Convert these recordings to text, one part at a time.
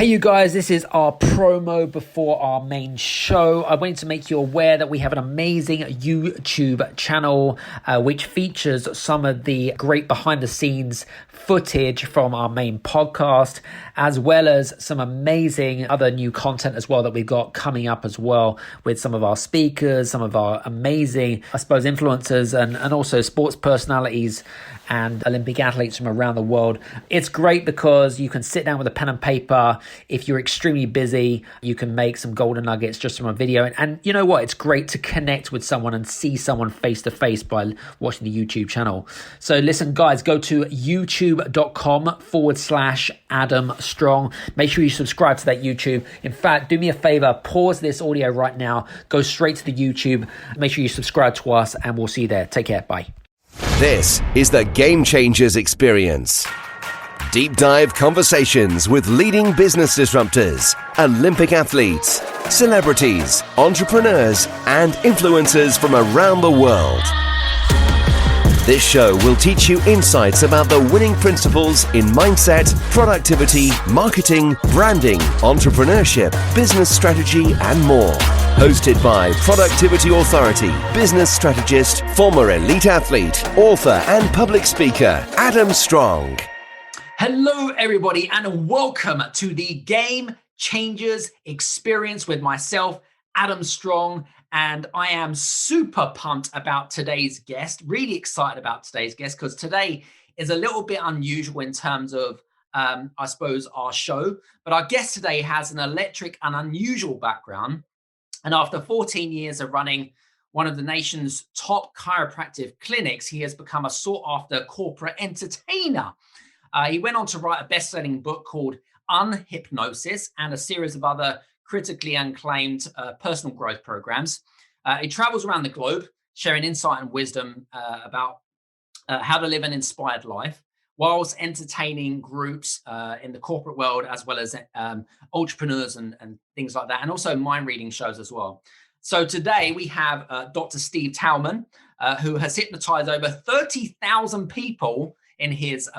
Hey you guys, this is our promo before our main show. I wanted to make you aware that we have an amazing YouTube channel which features some of the great behind the scenes footage from our main podcast, as well as some amazing other new content as well that we've got coming up as well with some of our speakers, some of our amazing, I suppose, influencers and also sports personalities and Olympic athletes from around the world. It's great because you can sit down with a pen and paper. If you're extremely busy, you can make some golden nuggets just from a video. And you know what? It's great to connect with someone and see someone face to face by watching the YouTube channel. So listen, guys, go to youtube.com/Adam Strong. Make sure you subscribe to that YouTube. In fact, do me a favor, pause this audio right now, go straight to the YouTube. Make sure you subscribe to us and we'll see you there. Take care. Bye. This is the Game Changers Experience. Deep dive conversations with leading business disruptors, Olympic athletes, celebrities, entrepreneurs, and influencers from around the world. This show will teach you insights about the winning principles in mindset, productivity, marketing, branding, entrepreneurship, business strategy, and more. Hosted by Productivity Authority, business strategist, former elite athlete, author, and public speaker, Adam Strong. Hello, everybody, and welcome to the Game Changers Experience with myself, Adam Strong. And I am super pumped about today's guest, really excited about today's guest, because today is a little bit unusual in terms of, I suppose, our show. But our guest today has an electric and unusual background. And after 14 years of running one of the nation's top chiropractic clinics, he has become a sought-after corporate entertainer. He went on to write a best-selling book called UnHypnosis and a series of other critically acclaimed personal growth programs. He travels around the globe, sharing insight and wisdom about how to live an inspired life, whilst entertaining groups in the corporate world, as well as entrepreneurs and things like that, and also mind reading shows as well. So today we have Dr. Steve Taubman, who has hypnotized over 30,000 people in his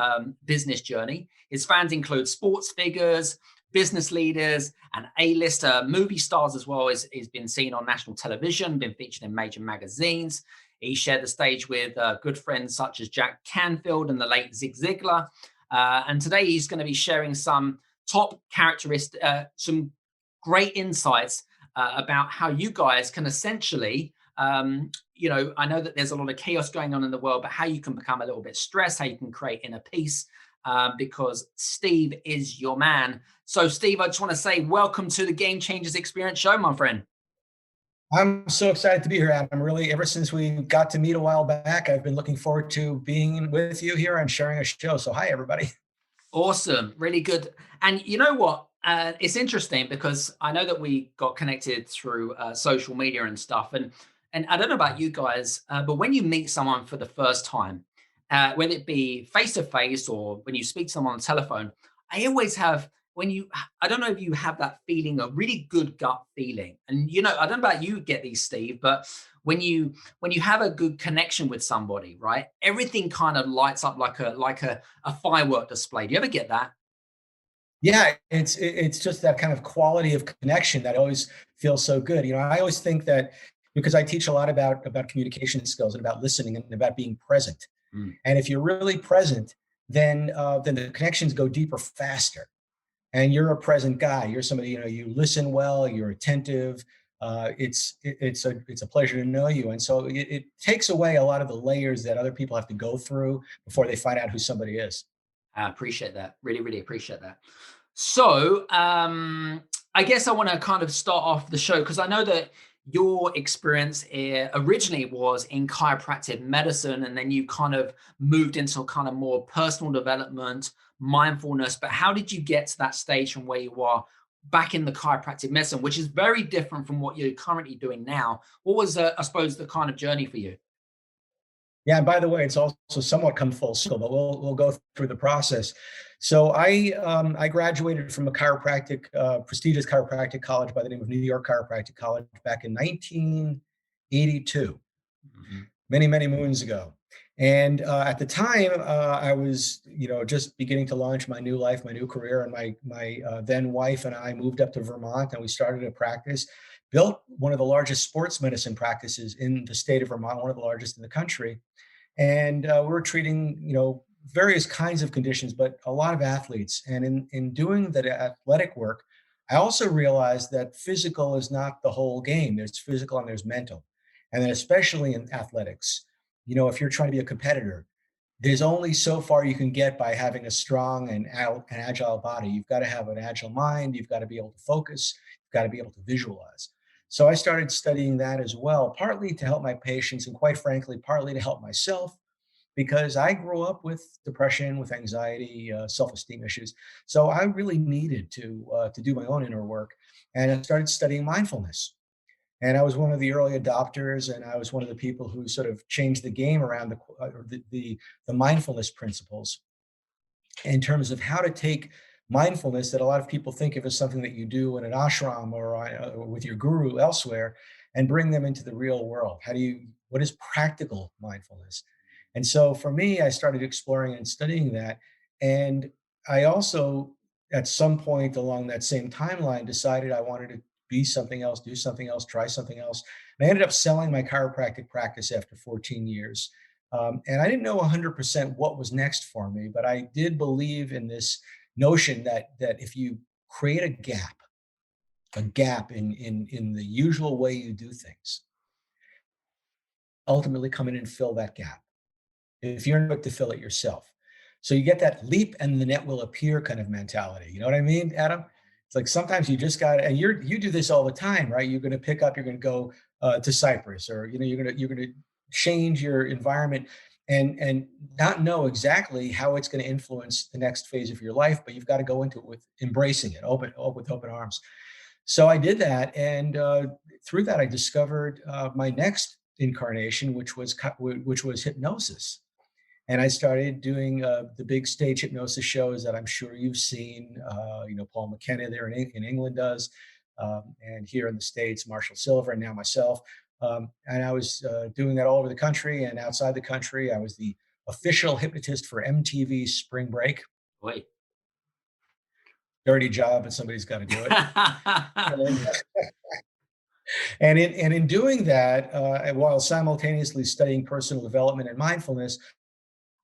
business journey. His fans include sports figures, business leaders, and A-lister movie stars as well. He's been seen on national television, been featured in major magazines. He shared the stage with good friends such as Jack Canfield and the late Zig Ziglar. And today he's going to be sharing some top characteristics, some great insights about how you guys can essentially, I know that there's a lot of chaos going on in the world, but how you can become a little bit stressed, how you can create inner peace, because Steve is your man. So Steve, I just want to say welcome to the Game Changers Experience show, my friend. I'm so excited to be here, Adam. Really, ever since we got to meet a while back, I've been looking forward to being with you here and sharing a show. So hi, everybody. Awesome. Really good. And you know what? It's interesting because I know that we got connected through social media and stuff. And I don't know about you guys, but when you meet someone for the first time, whether it be face-to-face or when you speak to someone on the telephone, I always have, I don't know if you have that feeling, a really good gut feeling. And, I don't know about you get these, Steve, but when you have a good connection with somebody, right, everything kind of lights up like a firework display. Do you ever get that? Yeah, it's just that kind of quality of connection that always feels so good. I always think that because I teach a lot about communication skills and about listening and about being present. And if you're really present, then the connections go deeper faster. And you're a present guy. You're somebody, you listen well, you're attentive. It's a pleasure to know you. And so it takes away a lot of the layers that other people have to go through before they find out who somebody is. I appreciate that. Really, really appreciate that. So I guess I want to kind of start off the show because I know that your experience originally was in chiropractic medicine, and then you kind of moved into kind of more personal development, mindfulness. But how did you get to that stage from where you are back in the chiropractic medicine, which is very different from what you're currently doing now? What was, I suppose, the kind of journey for you? Yeah, and by the way, it's also somewhat come full circle, but we'll go through the process. So I graduated from a prestigious chiropractic college by the name of New York Chiropractic College back in 1982, many moons ago. And at the time, I was, just beginning to launch my new life, my new career, and my then wife and I moved up to Vermont, and we started a practice, built one of the largest sports medicine practices in the state of Vermont, one of the largest in the country. And we were treating, various kinds of conditions, but a lot of athletes. And in doing that athletic work, I also realized that physical is not the whole game. There's physical and there's mental. And then especially in athletics, if you're trying to be a competitor, there's only so far you can get by having a strong and agile body. You've got to have an agile mind. You've got to be able to focus. You've got to be able to visualize. So I started studying that as well, partly to help my patients, and quite frankly, partly to help myself, because I grew up with depression, with anxiety, self-esteem issues. So I really needed to do my own inner work, and I started studying mindfulness. And I was one of the early adopters, and I was one of the people who sort of changed the game around the mindfulness principles in terms of how to take mindfulness that a lot of people think of as something that you do in an ashram or with your guru elsewhere, and bring them into the real world. What is practical mindfulness? And so for me, I started exploring and studying that. And I also, at some point along that same timeline, decided I wanted to be something else, do something else, try something else. And I ended up selling my chiropractic practice after 14 years. And I didn't know 100% what was next for me, but I did believe in this notion that if you create a gap in the usual way you do things, ultimately come in and fill that gap if you're not to fill it yourself. So you get that leap and the net will appear kind of mentality. You know what I mean, Adam? It's like sometimes you just got, and you do this all the time, right? You're going to pick up, you're going to go to Cyprus, or you're going to change your environment and not know exactly how it's going to influence the next phase of your life, but you've got to go into it with embracing it, with open arms. So I did that, and through that, I discovered my next incarnation, which was hypnosis. And I started doing the big stage hypnosis shows that I'm sure you've seen. Paul McKenna there in England does, and here in the States, Marshall Silver, and now myself. And I was doing that all over the country and outside the country. I was the official hypnotist for MTV's Spring Break. Wait. Dirty job, but somebody's got to do it. And in doing that, while simultaneously studying personal development and mindfulness,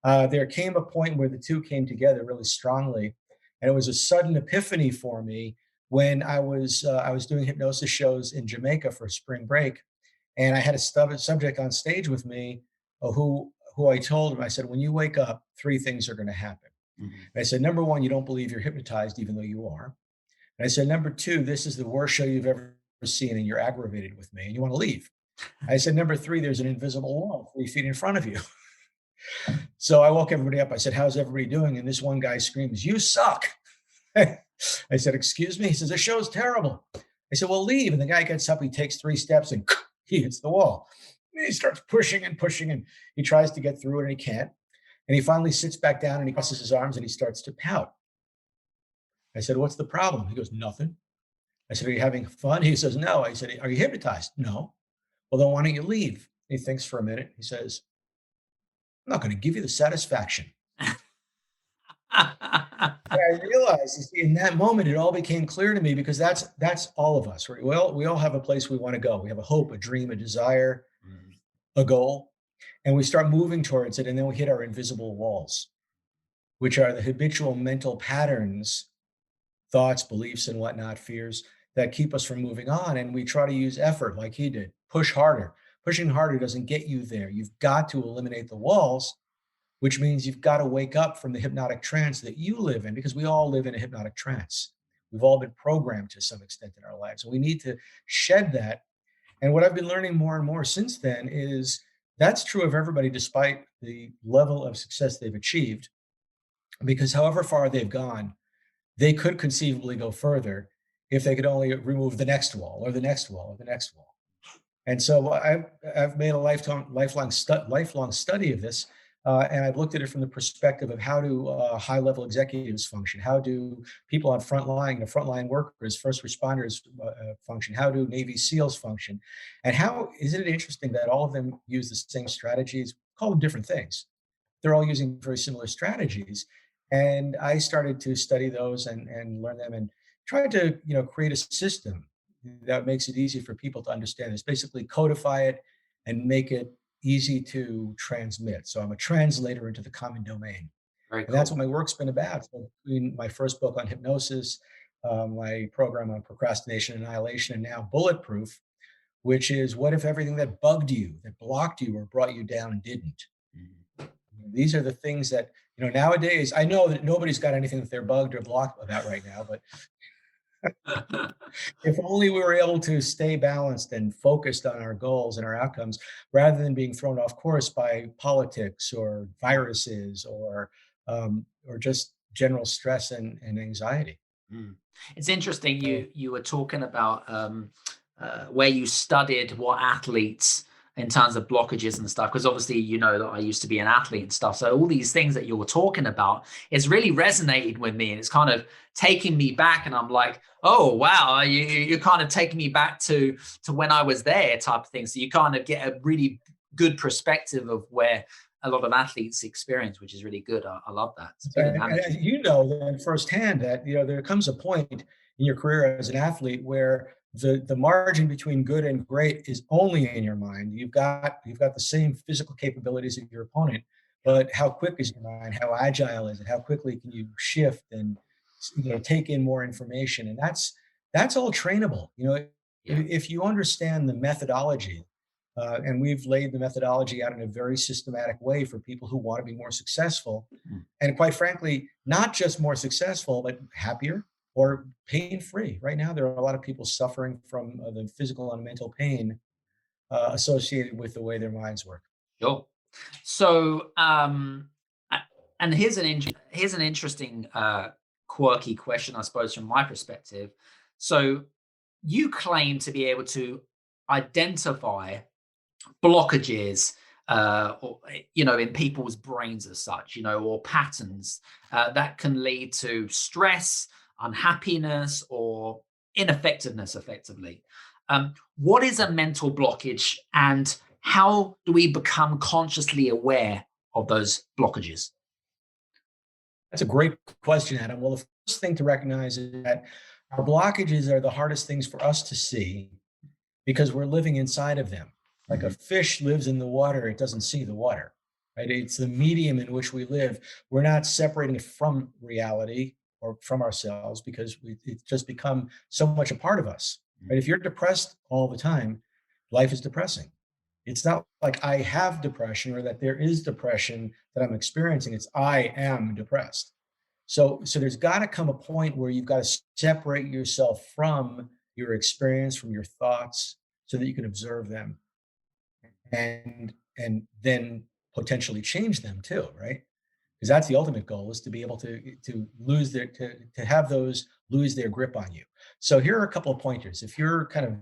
there came a point where the two came together really strongly, and it was a sudden epiphany for me when I was doing hypnosis shows in Jamaica for spring break, and I had a subject on stage with me who I told him, I said, when you wake up, three things are going to happen. Mm-hmm. I said, number one, you don't believe you're hypnotized, even though you are. And I said, number two, this is the worst show you've ever seen, and you're aggravated with me, and you want to leave. I said, number three, there's an invisible wall 3 feet in front of you. So I woke everybody up. I said, how's everybody doing? And this one guy screams, you suck. I said, excuse me? He says, the show's terrible. I said, well, leave. And the guy gets up, he takes 3 steps, and he hits the wall. And he starts pushing and pushing, and he tries to get through it, and he can't. And he finally sits back down, and he crosses his arms, and he starts to pout. I said, what's the problem? He goes, nothing. I said, are you having fun? He says, no. I said, are you hypnotized? No. Well, then why don't you leave? He thinks for a minute. He says, I'm not going to give you the satisfaction. I realized in that moment, it all became clear to me, because that's all of us, right? Well, we all have a place we want to go. We have a hope, a dream, a desire, a goal, and we start moving towards it. And then we hit our invisible walls, which are the habitual mental patterns, thoughts, beliefs, and whatnot, fears that keep us from moving on. And we try to use effort like he did, push harder. Pushing harder doesn't get you there. You've got to eliminate the walls, which means you've got to wake up from the hypnotic trance that you live in, because we all live in a hypnotic trance. We've all been programmed to some extent in our lives. And we need to shed that. And what I've been learning more and more since then is that's true of everybody, despite the level of success they've achieved, because however far they've gone, they could conceivably go further if they could only remove the next wall or the next wall or the next wall. And so I've made a lifelong study of this. And I've looked at it from the perspective of how do high-level executives function? How do people on frontline workers, first responders function? How do Navy SEALs function? And how isn't it interesting that all of them use the same strategies, call them different things? They're all using very similar strategies. And I started to study those and learn them and tried to, create a system that makes it easy for people to understand. It's basically codify it and make it easy to transmit. So I'm a translator into the common domain. Very And that's cool. what my work's been about. So between my first book on hypnosis, my program on procrastination annihilation, and now Bulletproof, which is what if everything that bugged you, that blocked you, or brought you down didn't? Mhm. These are the things that, nowadays, I know that nobody's got anything that they're bugged or blocked about right now, but if only we were able to stay balanced and focused on our goals and our outcomes rather than being thrown off course by politics or viruses or just general stress and anxiety. Mm. It's interesting So, you were talking about where you studied what athletes in terms of blockages and stuff, because obviously you know that I used to be an athlete and stuff. So all these things that you were talking about is really resonated with me, and it's kind of taking me back. And I'm like, oh wow, you're kind of taking me back to when I was there, type of thing. So you kind of get a really good perspective of where a lot of athletes experience, which is really good. I love that. It's a good and analogy. you know then firsthand that there comes a point in your career as an athlete where the margin between good and great is only in your mind. You've got the same physical capabilities of your opponent, but how quick is your mind? How agile is it? How quickly can you shift and take in more information? And that's all trainable. Yeah. If you understand the methodology, and we've laid the methodology out in a very systematic way for people who want to be more successful. Mm. And quite frankly, not just more successful, but happier or pain free. Right now, there are a lot of people suffering from the physical and mental pain associated with the way their minds work. Sure. So, a- and here's an interesting, quirky question, I suppose, from my perspective. So, you claim to be able to identify blockages, in people's brains as such, or patterns that can lead to stress, unhappiness, or ineffectiveness, effectively. What is a mental blockage, and how do we become consciously aware of those blockages? That's a great question, Adam. Well, the first thing to recognize is that our blockages are the hardest things for us to see because we're living inside of them. Like a Mhm. fish lives in the water, it doesn't see the water, right? It's the medium in which we live. We're not separating it from reality or from ourselves because it's just become so much a part of us, right? If you're depressed all the time, life is depressing. It's not like I have depression or that there is depression that I'm experiencing. It's I am depressed. So there's got to come a point where you've got to separate yourself from your experience, from your thoughts, so that you can observe them and then potentially change them too, right? Because that's the ultimate goal is to be able to have those lose their grip on you. So here are a couple of pointers. If you're kind of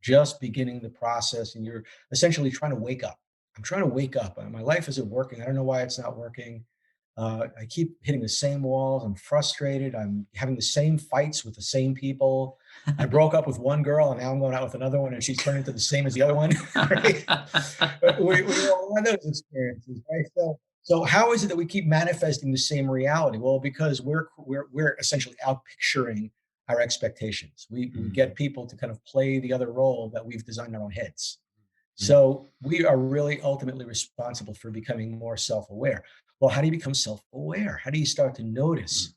just beginning the process and you're essentially trying to wake up. I'm trying to wake up. My life isn't working. I don't know why it's not working. I keep hitting the same walls. I'm frustrated. I'm having the same fights with the same people. I broke up with one girl and now I'm going out with another one and she's turned into the same as the other one. Right? But we all have those experiences, right? So how is it that we keep manifesting the same reality? Well, because we're essentially out picturing our expectations. We Mm, get people to kind of play the other role that we've designed in our own heads. mm, So we are really ultimately responsible for becoming more self-aware. Well, how do you become self-aware? How do you start to mm, notice?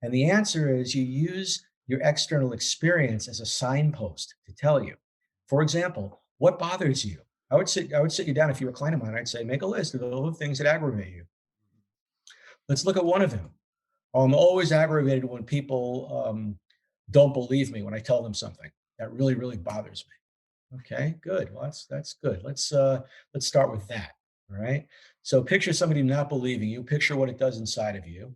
And the answer is you use your external experience as a signpost to tell you. For example, what bothers you? I would sit you down if you were a client of mine. I'd say, make a list of all the things that aggravate you. Let's look at one of them. I'm always aggravated when people don't believe me when I tell them something. That really, really bothers me. Okay, good. Well, that's good. Let's start with that. All right. So picture somebody not believing you. Picture what it does inside of you.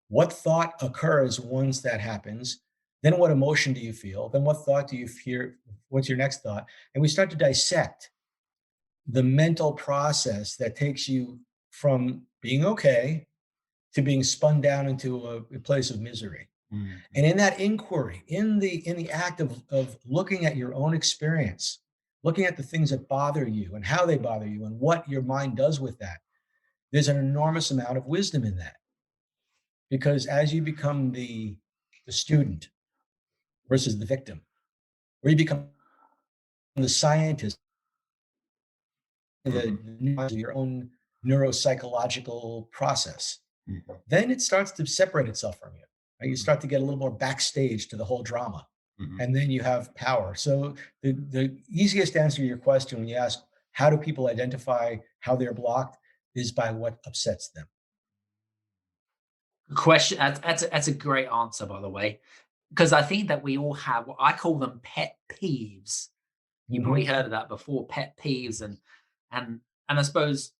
What thought occurs once that happens? Then what emotion do you feel? Then what thought do you fear? What's your next thought? And we start to dissect the mental process that takes you from being okay to being spun down into a place of misery. Mm. And in that inquiry, in the act of looking at your own experience, looking at the things that bother you and how they bother you and what your mind does with that, there's an enormous amount of wisdom in that. Because as you become the student versus the victim, or you become the scientist, the Mhm. nuance of your own neuropsychological process, Mhm. then it starts to separate itself from you. Right? You Mhm. start to get a little more backstage to the whole drama, Mhm. and then you have power. So the easiest answer to your question when you ask, how do people identify how they're blocked, is by what upsets them. Good question. That's a great answer, by the way, because I think that we all have what I call them pet peeves. You've probably Mhm. heard of that before, pet peeves, and I suppose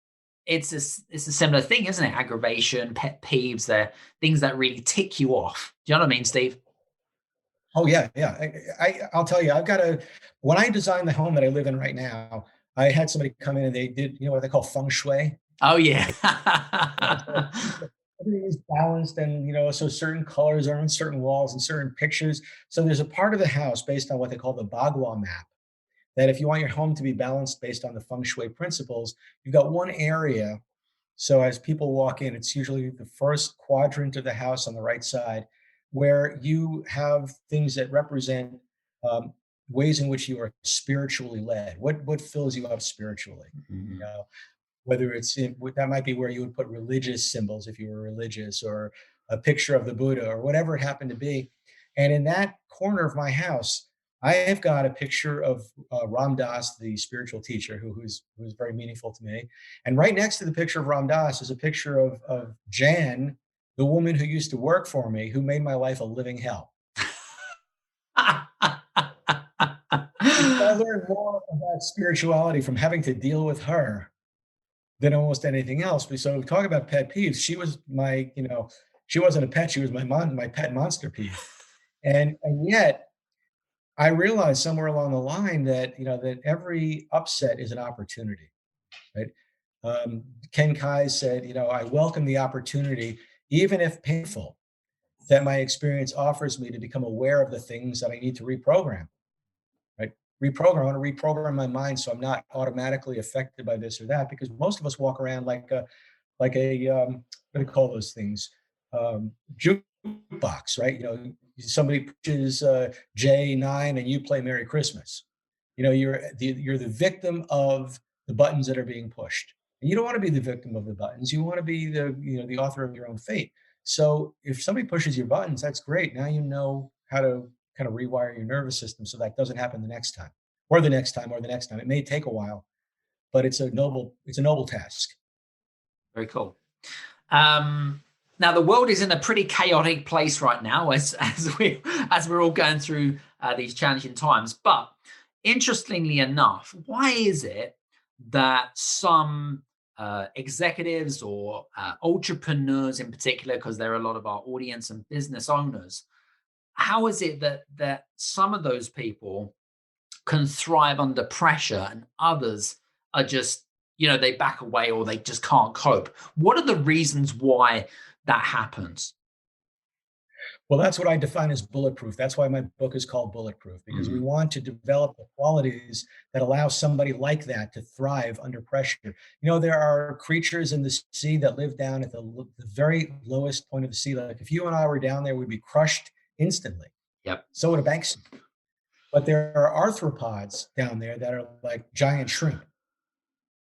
it's a similar thing, isn't it? Aggravation, pet peeves, they're things that really tick you off. Do you know what I mean, Steve? Oh yeah, yeah. I'll tell you, I've got a. When I designed the home that I live in right now, I had somebody come in and they did, what they call feng shui. Oh yeah. Yeah, so everything is balanced, and so certain colors are on certain walls and certain pictures. So there's a part of the house based on what they call the Bagua map. That if you want your home to be balanced based on the feng shui principles, you've got one area. So as people walk in, it's usually the first quadrant of the house on the right side, where you have things that represent um, ways in which you are spiritually led. What fills you up spiritually? You Mhm. know, whether that might be where you would put religious symbols if you were religious, or a picture of the Buddha, or whatever it happened to be. And in that corner of my house, I have got a picture of Ram Dass, the spiritual teacher, who's very meaningful to me. And right next to the picture of Ram Dass is a picture of Jan, the woman who used to work for me, who made my life a living hell. Because I learned more about spirituality from having to deal with her than almost anything else. So talk about pet peeves. She was she wasn't a pet. She was my pet monster peeve. And yet I realized somewhere along the line that, that every upset is an opportunity, right? Ken Kai said, I welcome the opportunity, even if painful, that my experience offers me to become aware of the things that I need to reprogram, right? Reprogram. I want to reprogram my mind so I'm not automatically affected by this or that, because most of us walk around like a what do you call those things? Jukebox, right? Somebody pushes J9 and you play Merry Christmas. You're the victim of the buttons that are being pushed. And you don't want to be the victim of the buttons. You want to be the author of your own fate. So if somebody pushes your buttons, that's great. Now you know how to kind of rewire your nervous system so that doesn't happen the next time, or the next time, or the next time. It may take a while, but it's a noble task. Very cool. Um, Now the world is in a pretty chaotic place right now, as we're all going through these challenging times. But interestingly enough, why is it that some executives or entrepreneurs in particular, because there are a lot of our audience and business owners, how is it that some of those people can thrive under pressure and others are just, they back away or they just can't cope? What are the reasons why that happens? Well, that's what I define as bulletproof. That's why my book is called Bulletproof, because we Mhm. want to develop the qualities that allow somebody like that to thrive under pressure. There are creatures in the sea that live down at the very lowest point of the sea. Like if you and I were down there, we'd be crushed instantly. Yep. So would a bank. But there are arthropods down there that are like giant shrimp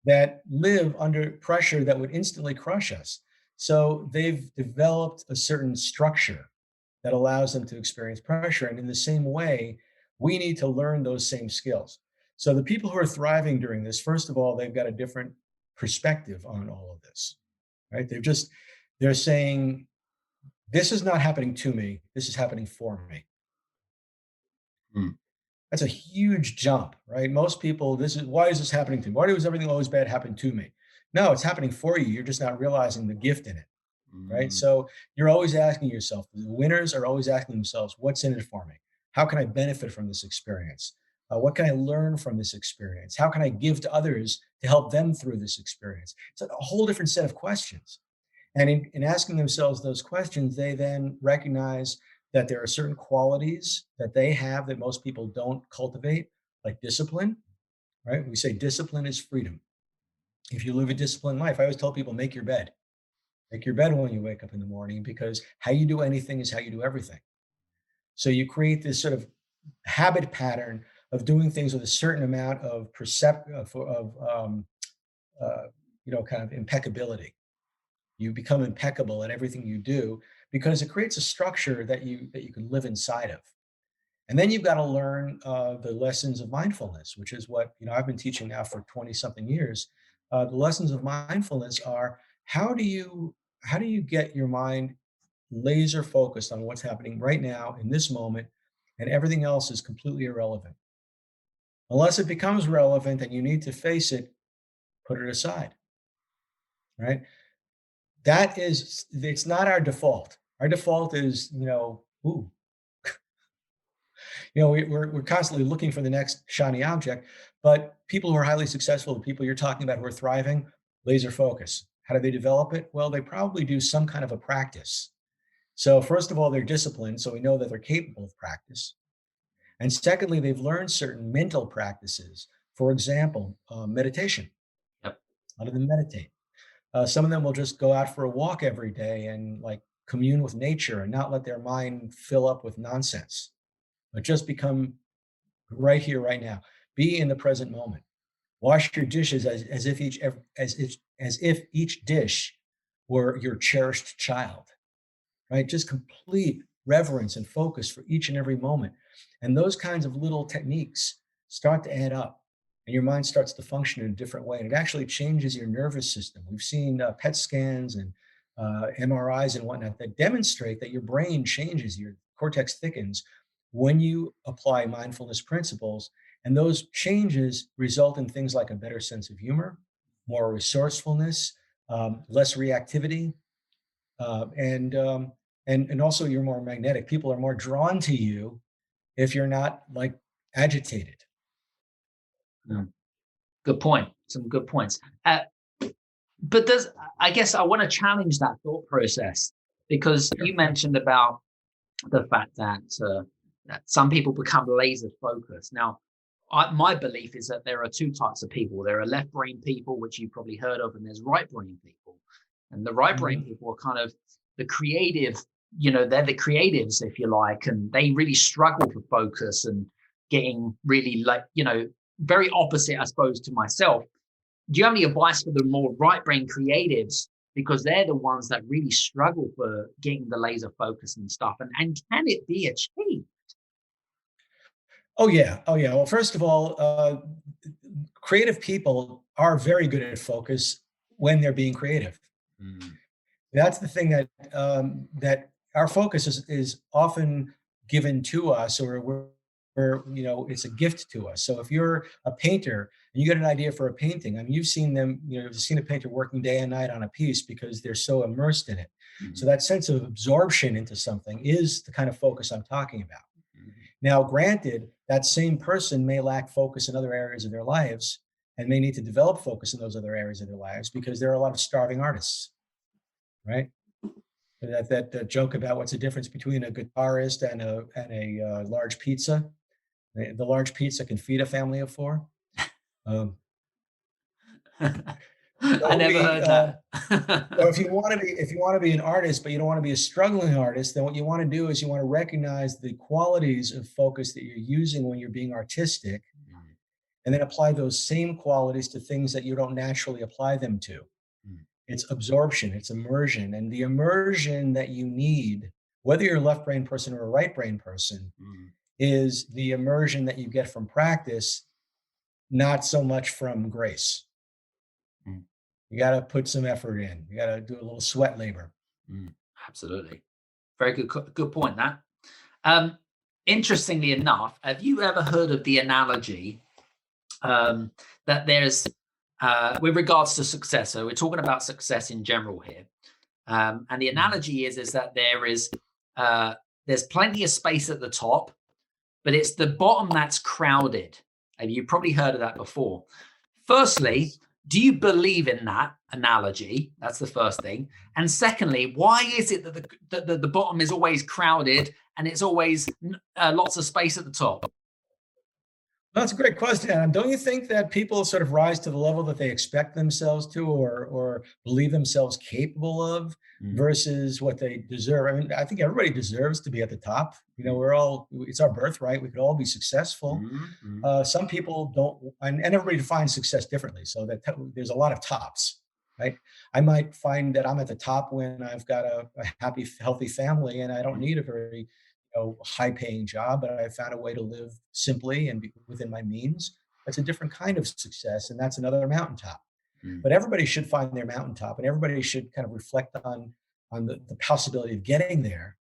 that live under pressure that would instantly crush us. So they've developed a certain structure that allows them to experience pressure. And in the same way, we need to learn those same skills. So the people who are thriving during this, first of all, they've got a different perspective on all of this, right? They're saying, this is not happening to me. This is happening for me. Mm. That's a huge jump, right? Most people, why is this happening to me? Why does everything always bad happen to me? No, it's happening for you. You're just not realizing the gift in it, right? Mm. So you're always asking yourself, the winners are always asking themselves, what's in it for me? How can I benefit from this experience? What can I learn from this experience? How can I give to others to help them through this experience? It's a whole different set of questions. And in asking themselves those questions, they then recognize that there are certain qualities that they have that most people don't cultivate, like discipline, right? We say discipline is freedom. If you live a disciplined life, I always tell people, make your bed. Make your bed when you wake up in the morning, because how you do anything is how you do everything. So you create this sort of habit pattern of doing things with a certain amount of uh, kind of impeccability. You become impeccable at everything you do because it creates a structure that you can live inside of. And then you've got to learn the lessons of mindfulness, which is what I've been teaching now for 20 something years. The lessons of mindfulness are how do you get your mind laser focused on what's happening right now in this moment, and everything else is completely irrelevant. Unless it becomes relevant and you need to face it, put it aside, right? It's not our default. Our default is, ooh, we're constantly looking for the next shiny object. But people who are highly successful, the people you're talking about who are thriving, laser focus. How do they develop it? Well, they probably do some kind of a practice. So first of all, they're disciplined, so we know that they're capable of practice. And secondly, they've learned certain mental practices. For example, meditation. Yep. How do they meditate? Some of them will just go out for a walk every day and like commune with nature and not let their mind fill up with nonsense, but just become right here, right now. Be in the present moment. Wash your dishes as if each dish were your cherished child, right? Just complete reverence and focus for each and every moment. And those kinds of little techniques start to add up, and your mind starts to function in a different way. And it actually changes your nervous system. We've seen PET scans and MRIs and whatnot that demonstrate that your brain changes, your cortex thickens when you apply mindfulness principles. And those changes result in things like a better sense of humor, more resourcefulness, less reactivity, and also you're more magnetic. People are more drawn to you if you're not like agitated. Good point. Some good points. But I guess I want to challenge that thought process, because you mentioned about the fact that some people become laser focused. Now, my belief is that there are two types of people. There are left brain people, which you've probably heard of, and there's right brain people. And the right brain people are kind of the creative, they're the creatives, if you like, and they really struggle for focus and getting really very opposite, I suppose, to myself. Do you have any advice for the more right brain creatives? Because they're the ones that really struggle for getting the laser focus and stuff. And can it be achieved? Oh yeah. Well, first of all, creative people are very good at focus when they're being creative. That's the thing that our focus is often given to us, or it's a gift to us. So if you're a painter and you get an idea for a painting, I mean, you've seen a painter working day and night on a piece because they're so immersed in it. So that sense of absorption into something is the kind of focus I'm talking about. Now, granted, that same person may lack focus in other areas of their lives and may need to develop focus in those other areas of their lives, because there are a lot of starving artists, right? That joke about what's the difference between a guitarist and a large pizza. The large pizza can feed a family of four. I never heard that. So if you want to be an artist, but you don't want to be a struggling artist, then what you want to do is you want to recognize the qualities of focus that you're using when you're being artistic, and then apply those same qualities to things that you don't naturally apply them to. It's absorption, it's immersion, and the immersion that you need, whether you're a left brain person or a right brain person, is the immersion that you get from practice, not so much from grace. You got to put some effort in. You got to do a little sweat labor. Absolutely. Very good point, that. Interestingly enough, have you ever heard of the analogy that there's, with regards to success, so we're talking about success in general here, and the analogy is that there's plenty of space at the top, but it's the bottom that's crowded. And you've probably heard of that before. Firstly, do you believe in that analogy? That's the first thing. And secondly, why is it that the bottom is always crowded and it's always lots of space at the top? That's a great question. And don't you think that people sort of rise to the level that they expect themselves to, or believe themselves capable of, Mm. versus what they deserve? I mean, I think everybody deserves to be at the top. You know, it's our birthright. We could all be successful. Mm, mm, Some people don't, and everybody defines success differently. So that there's a lot of tops, right? I might find that I'm at the top when I've got a happy, healthy family, and I don't mm, need a very high paying job, but I found a way to live simply and be within my means. That's a different kind of success, and that's another mountaintop. mm. But everybody should find their mountaintop, and everybody should kind of reflect on the possibility of getting there.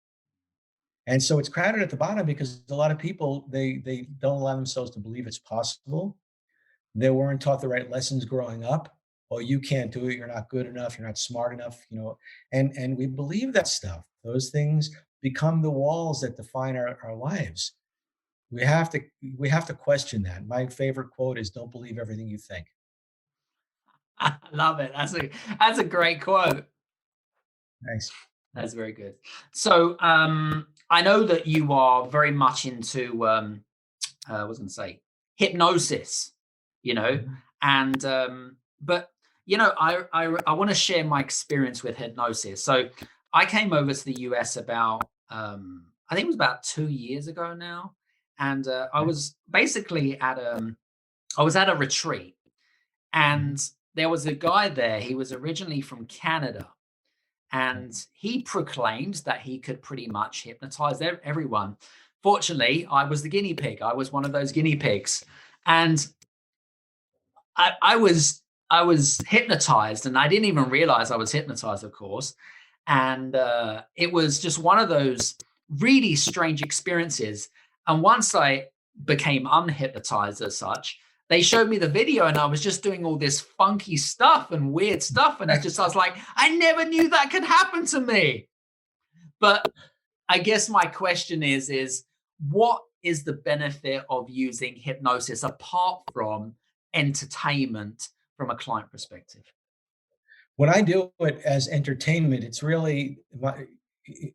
And so it's crowded at the bottom because a lot of people they don't allow themselves to believe it's possible. They weren't taught the right lessons growing up. Oh, you can't do it. You're not good enough. You're not smart enough. And we believe that stuff. Those things become the walls that define our lives. We have to we have to question that. My favorite quote is, "Don't believe everything you think." I love it. That's a great quote. Nice. That's very good. So I know that you are very much into I was going to say hypnosis, you know, Mhm. and but I want to share my experience with hypnosis. So I came over to the US about I think it was about 2 years ago now, and I Okay. was basically at I was at a retreat, Mhm. and there was a guy there. He was originally from Canada, Right. and he proclaimed that he could pretty much hypnotize everyone. Fortunately, I was the guinea pig. I was one of those guinea pigs, and I was hypnotized, and I didn't even realize I was hypnotized, of course. And it was just one of those really strange experiences. And once I became unhypnotized as such, they showed me the video, and I was just doing all this funky stuff and weird stuff. And I was like, I never knew that could happen to me. But I guess my question is what is the benefit of using hypnosis apart from entertainment from a client perspective? When I do it as entertainment, it's really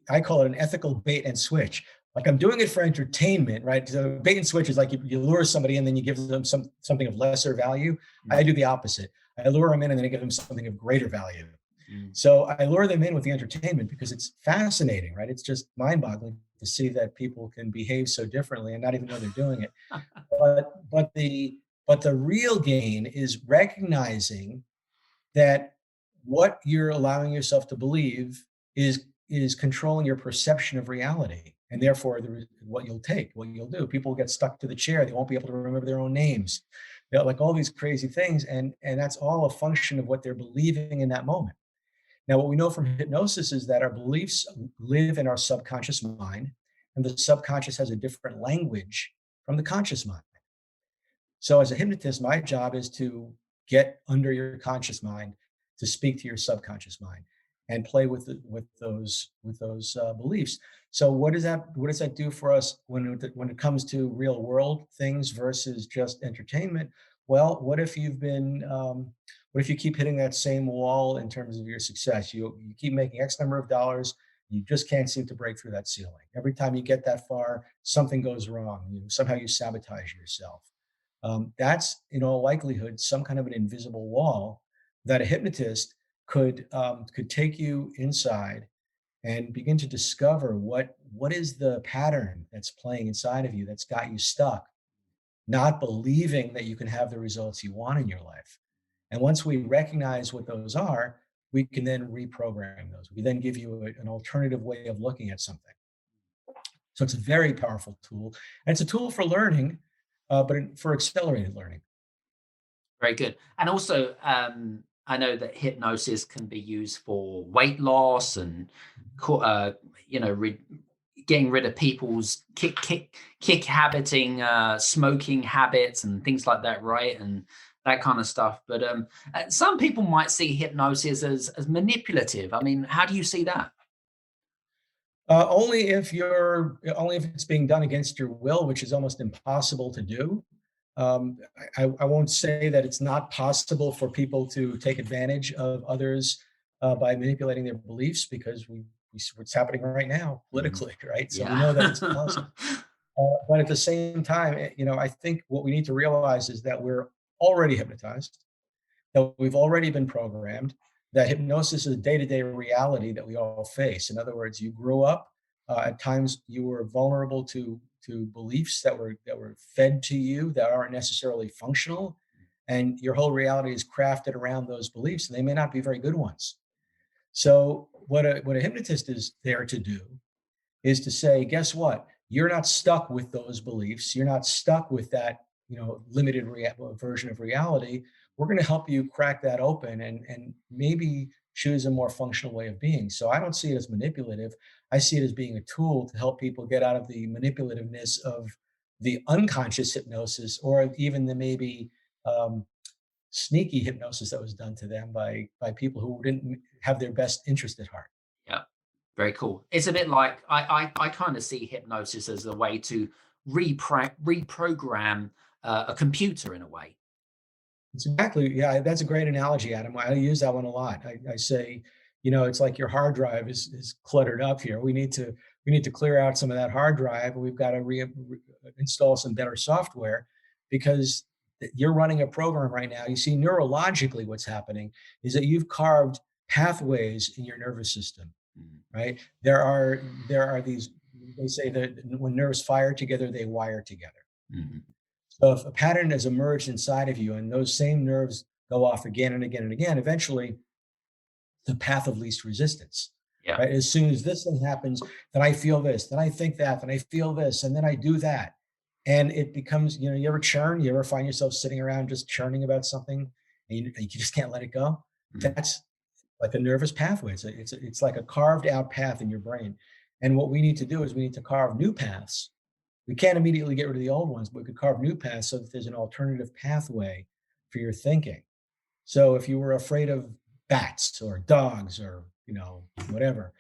I call it an ethical bait and switch. Like, I'm doing it for entertainment, right? So bait and switch is like you lure somebody and then you give them something of lesser value. I Mm, do the opposite. I lure them in and then I give them something of greater value. mm, So I lure them in with the entertainment because it's fascinating, right? It's just mind-boggling to see that people can behave so differently and not even know they're doing it. But the real gain is recognizing that what you're allowing yourself to believe is controlling your perception of reality, and therefore what you'll do. People will get stuck to the chair. They won't be able to remember their own names. They're like all these crazy things, and that's all a function of what they're believing in that moment. Now, what we know from hypnosis is that our beliefs live in our subconscious mind, and the subconscious has a different language from the conscious mind. So, as a hypnotist, my job is to get under your conscious mind, to speak to your subconscious mind, and play with those beliefs. So, what does that do for us when it comes to real world things versus just entertainment? Well, what if you keep hitting that same wall in terms of your success? You keep making X number of dollars. You just can't seem to break through that ceiling. Every time you get that far, something goes wrong. Somehow you sabotage yourself. That's in all likelihood some kind of an invisible wall that a hypnotist could take you inside and begin to discover what is the pattern that's playing inside of you that's got you stuck, not believing that you can have the results you want in your life. And once we recognize what those are, we can then reprogram those. We then give you an alternative way of looking at something. So it's a very powerful tool. And it's a tool for learning, but for accelerated learning. very good. And also, I know that hypnosis can be used for weight loss and, co- uh, you know, getting rid of people's kick habiting, smoking habits and things like that, right? And that kind of stuff. But some people might see hypnosis as manipulative. I mean, how do you see that? Only if it's being done against your will, which is almost impossible to do. I won't say that it's not possible for people to take advantage of others by manipulating their beliefs, because we see what's happening right now Mhm. politically, right? So we Yeah. know that it's possible. But at the same time, I think what we need to realize is that we're already hypnotized, that we've already been programmed, that hypnosis is a day-to-day reality that we all face. In other words, you grew up, at times you were vulnerable to beliefs that were fed to you that aren't necessarily functional, and your whole reality is crafted around those beliefs, and they may not be very good ones. So what a hypnotist is there to do is to say, guess what? You're not stuck with those beliefs. You're not stuck with that, limited version of reality. We're going to help you crack that open and maybe choose a more functional way of being. So I don't see it as manipulative. I see it as being a tool to help people get out of the manipulativeness of the unconscious hypnosis, or even the maybe um, sneaky hypnosis that was done to them by people who didn't have their best interest at heart. Yeah. Very cool. It's a bit like I kind of see hypnosis as a way to reprogram a computer in a way. It's exactly, yeah, that's a great analogy, Adam. I use that one a lot. I say, it's like your hard drive is cluttered up here. We need to clear out some of that hard drive. We've got to install some better software, because you're running a program right now. You see, neurologically, what's happening is that you've carved pathways in your nervous system, Mhm. right? There are these. They say that when nerves fire together, they wire together. Mhm. So if a pattern has emerged inside of you and those same nerves go off again and again and again, eventually the path of least resistance, Yeah. right? As soon as this thing happens, then I feel this, then I think that, then I feel this, and then I do that. And it becomes, you ever churn? You ever find yourself sitting around just churning about something, and you just can't let it go? Mhm. That's like a nervous pathway. It's like a carved out path in your brain. And what we need to do is we need to carve new paths. We can't immediately get rid of the old ones, but we could carve new paths so that there's an alternative pathway for your thinking. So if you were afraid of bats or dogs or whatever,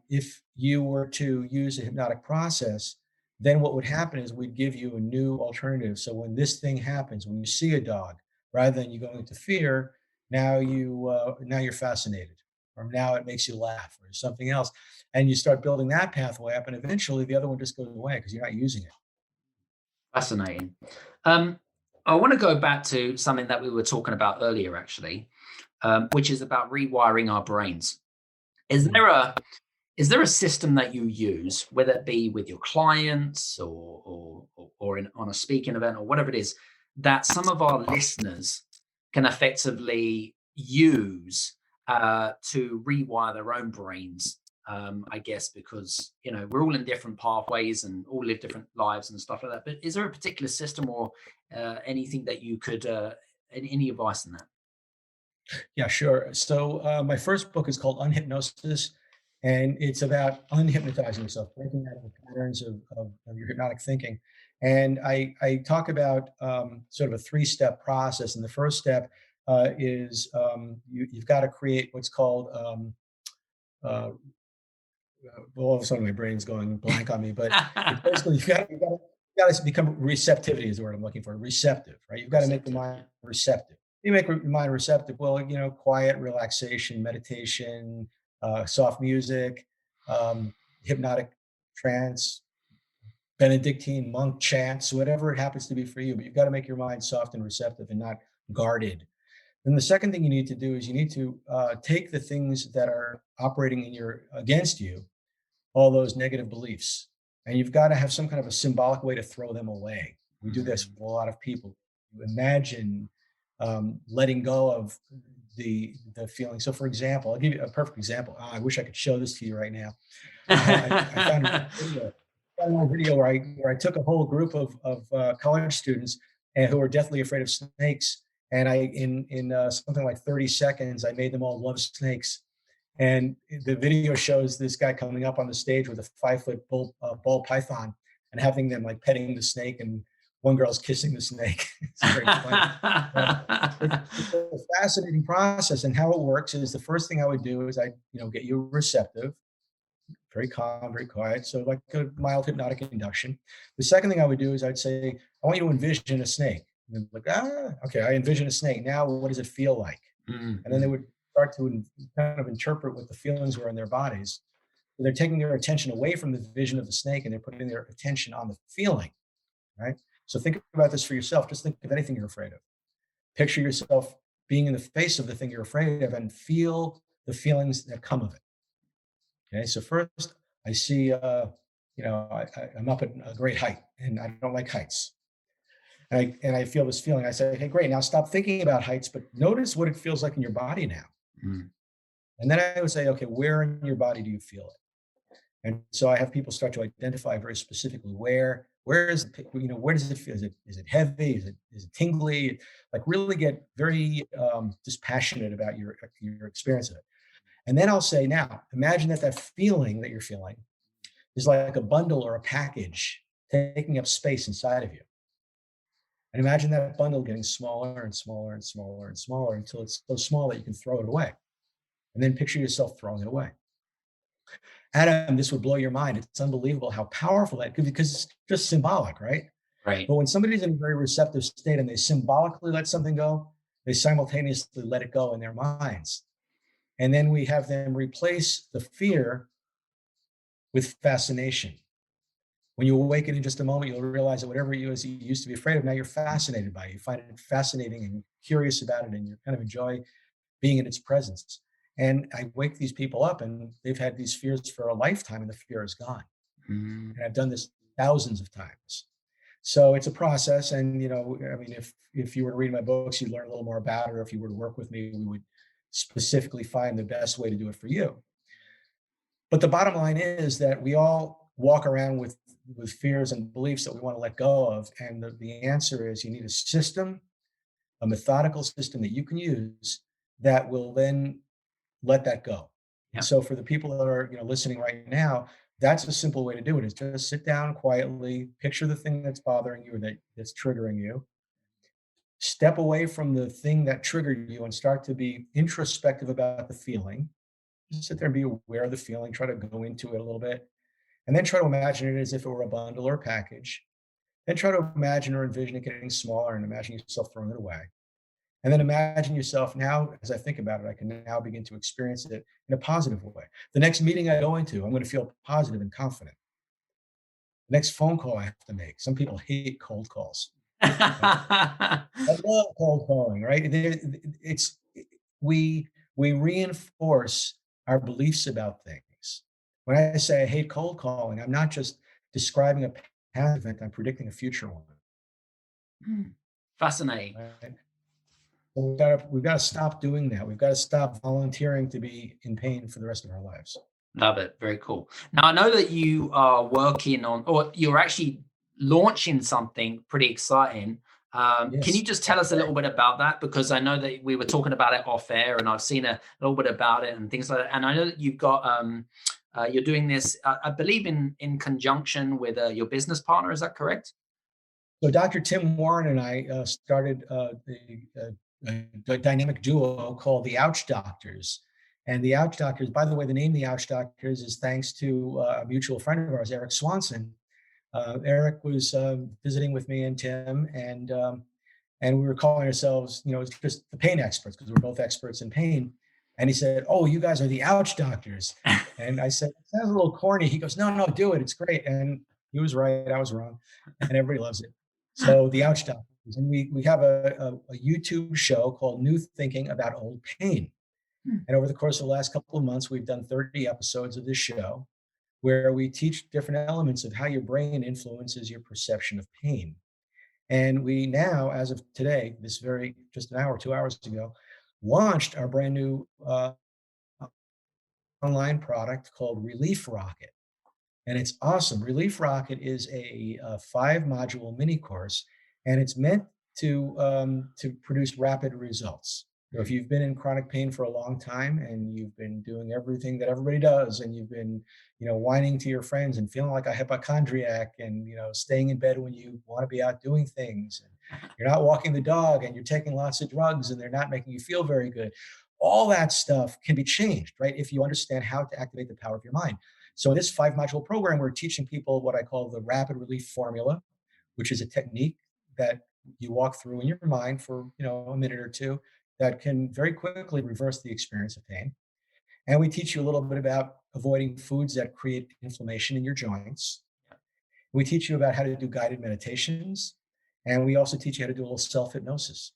if you were to use a hypnotic process, then what would happen is we'd give you a new alternative. So when this thing happens, when you see a dog, rather than you going into fear, now you're fascinated, or now it makes you laugh, or something else, and you start building that pathway up, and eventually the other one just goes away because you're not using it. Fascinating. Um, I want to go back to something that we were talking about earlier, actually, which is about rewiring our brains. Is Mhm. there a is there a system that you use, whether it be with your clients on a speaking event or whatever it is, that some of our listeners can effectively use to rewire their own brains? I guess because we're all in different pathways and all live different lives and stuff like that. But is there a particular system or anything that you could any advice on that? Yeah, sure. So my first book is called UnHypnosis, and it's about unhypnotizing yourself, breaking out of the patterns of your hypnotic thinking. And I talk about sort of a three-step process. And the first step is you've got to create what's called uh, well, all of a sudden my brain's going blank on me, but it's basically you got to become receptivity is the word I'm looking for. Receptive, right? You've got to make the Receptive, mind yeah. receptive. You make your mind receptive. Well, quiet, relaxation, meditation, soft music, hypnotic trance, Benedictine monk chants, whatever it happens to be for you. But you've got to make your mind soft and receptive and not guarded. Then the second thing you need to do is you need to take the things that are operating in your against you, all those negative beliefs. And you've got to have some kind of a symbolic way to throw them away. We do this Mhm. with a lot of people. You imagine letting go of the feeling. So, for example, I'll give you a perfect example. I wish I could show this to you right now. I found a video, where I took a whole group of college students and who were deathly afraid of snakes, and in something like 30 seconds, I made them all love snakes. And the video shows this guy coming up on the stage with a 5 foot ball python and having them like petting the snake, and one girl's kissing the snake. It's very funny. Uh, it's a fascinating process. And how it works is the first thing I would do is I get you receptive, very calm, very quiet. So like a mild hypnotic induction. The second thing I would do is I'd say, I want you to envision a snake. And like, okay, I envision a snake. Now, what does it feel like? And then they would start to kind of interpret what the feelings were in their bodies. So they're taking their attention away from the vision of the snake and they're putting their attention on the feeling, right? So think about this for yourself. Just think of anything you're afraid of. Picture yourself being in the face of the thing you're afraid of and feel the feelings that come of it. Okay, so first I see, I'm up at a great height and I don't like heights. And I feel this feeling. I say, hey, great, now stop thinking about heights, but notice what it feels like in your body now. And then I would say, okay, where in your body do you feel it? And so I have people start to identify very specifically where is where does it feel? Is it heavy? Is it tingly? Like really get very dispassionate about your experience of it. And then I'll say, now imagine that feeling that you're feeling is like a bundle or a package taking up space inside of you. And imagine that bundle getting smaller and smaller and smaller and smaller until it's so small that you can throw it away. And then picture yourself throwing it away. Adam, this would blow your mind. It's unbelievable how powerful that could be because it's just symbolic, right? Right. But when somebody's in a very receptive state and they symbolically let something go, they simultaneously let it go in their minds. And then we have them replace the fear with fascination. When you awaken in just a moment, you'll realize that whatever you used to be afraid of, now you're fascinated by it. You find it fascinating and curious about it, and you kind of enjoy being in its presence. And I wake these people up and they've had these fears for a lifetime and the fear is gone. And I've done this thousands of times. So it's a process. And, if you were to read my books, you'd learn a little more about it. Or if you were to work with me, we would specifically find the best way to do it for you. But the bottom line is that we all walk around with fears and beliefs that we want to let go of. And the answer is you need a system, a methodical system that you can use that will then let that go. Yeah. And so for the people that are listening right now, that's a simple way to do it is just sit down quietly, picture the thing that's bothering you or that's triggering you. Step away from the thing that triggered you and start to be introspective about the feeling. Just sit there and be aware of the feeling, try to go into it a little bit, and then try to imagine it as if it were a bundle or a package. Then try to imagine or envision it getting smaller and imagine yourself throwing it away. And then imagine yourself now, as I think about it, I can now begin to experience it in a positive way. The next meeting I go into, I'm going to feel positive and confident. The next phone call I have to make. Some people hate cold calls. I love cold calling, right? We reinforce our beliefs about things. When I say I hate cold calling, I'm not just describing a past event, I'm predicting a future one. Fascinating. Right? We've got to stop doing that. We've got to stop volunteering to be in pain for the rest of our lives. Love it. Very cool. Now, I know that you are working on, or you're actually launching something pretty exciting. Yes. Can you just tell us a little bit about that? Because I know that we were talking about it off air and I've seen a little bit about it and things like that. And I know that you've got, you're doing this, I believe in conjunction with your business partner. Is that correct? So Dr. Tim Warren and I started a dynamic duo called the Ouch Doctors. And the Ouch Doctors, by the way, the name the Ouch Doctors is thanks to a mutual friend of ours, Eric Swanson. Eric was visiting with me and Tim, and we were calling ourselves, just the pain experts because we're both experts in pain. And he said, "Oh, you guys are the Ouch Doctors." And I said, "It sounds a little corny." He goes, "No, do it. It's great." And he was right. I was wrong. And everybody loves it. So the Ouch Doctors. And we have a YouTube show called New Thinking About Old Pain. And over the course of the last couple of months, we've done 30 episodes of this show where we teach different elements of how your brain influences your perception of pain. And we now, as of today, just an hour, 2 hours ago, launched our brand new online product called Relief Rocket. And it's awesome. Relief Rocket is a 5-module mini course, and it's meant to produce rapid results. If you've been in chronic pain for a long time and you've been doing everything that everybody does, and you've been, whining to your friends and feeling like a hypochondriac, and staying in bed when you want to be out doing things, and you're not walking the dog, and you're taking lots of drugs, and they're not making you feel very good. All that stuff can be changed, right? If you understand how to activate the power of your mind. So in this 5-module program, we're teaching people what I call the rapid relief formula, which is a technique that you walk through in your mind for, a minute or two that can very quickly reverse the experience of pain. And we teach you a little bit about avoiding foods that create inflammation in your joints. We teach you about how to do guided meditations. And we also teach you how to do a little self-hypnosis.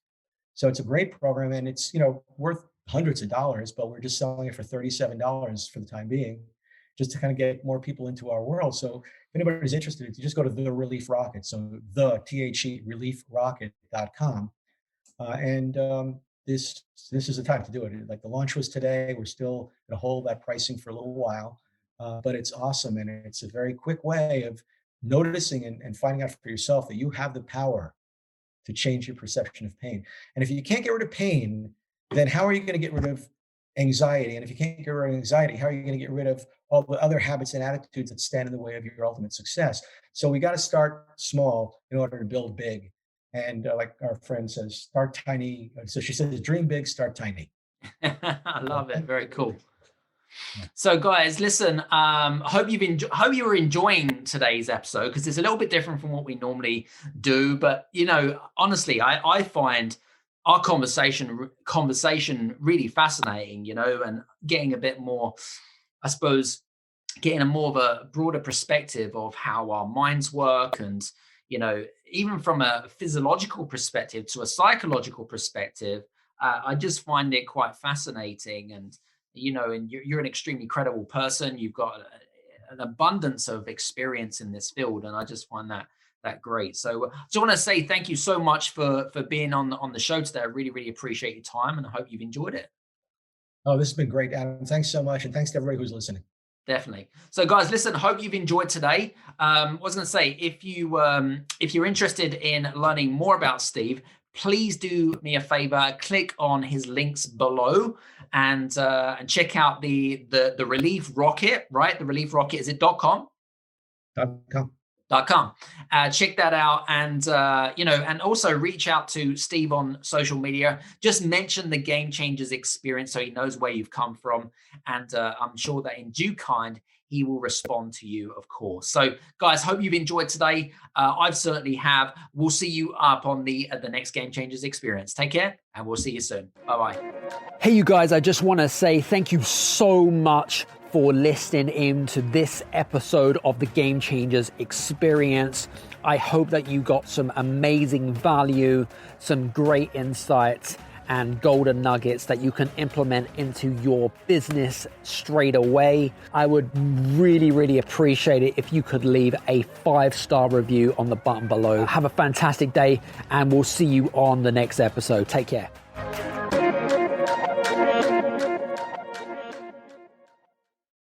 So it's a great program, and it's, worth hundreds of dollars, but we're just selling it for $37 for the time being, just to kind of get more people into our world. So if anybody's interested, you just go to The Relief Rocket. So reliefrocket.com. This is the time to do it. Like, the launch was today. We're still going to hold that pricing for a little while, but it's awesome. And it's a very quick way of noticing and finding out for yourself that you have the power to change your perception of pain. And if you can't get rid of pain, then how are you going to get rid of anxiety? And if you can't get rid of anxiety, how are you going to get rid of all the other habits and attitudes that stand in the way of your ultimate success? So we got to start small in order to build big. And like our friend says, start tiny. So she says, dream big, start tiny. I love it. Very cool. So guys, listen, hope you're enjoying today's episode, because it's a little bit different from what we normally do. But, honestly, I find our conversation really fascinating, and getting a bit more, I suppose, getting a more of a broader perspective of how our minds work, and, even from a physiological perspective to a psychological perspective. I just find it quite fascinating. And and you're an extremely credible person. You've got an abundance of experience in this field, and I just find that great. So I want to say thank you so much for being on the show today. I really, really appreciate your time, and I hope you've enjoyed it. Oh, this has been great, Adam. Thanks so much, and thanks to everybody who's listening. Definitely. So guys, listen, hope you've enjoyed today. I was going to say, if you're interested in learning more about Steve, please do me a favor, click on his links below, and check out the Relief Rocket, right? The Relief Rocket, is it .com? .com. Check that out, and and also reach out to Steve on social media. Just mention the Game Changers experience so he knows where you've come from, and I'm sure that in due kind he will respond to you, of course. So guys, hope you've enjoyed today. I've certainly have. We'll see you up on the next Game Changers experience. Take care, and we'll see you soon. Bye-bye. Hey, you guys, I just want to say thank you so much for listening in to this episode of the Game Changers experience. I hope that you got some amazing value, some great insights, and golden nuggets that you can implement into your business straight away. I would really, really appreciate it if you could leave a 5-star review on the button below. Have a fantastic day, and we'll see you on the next episode. Take care.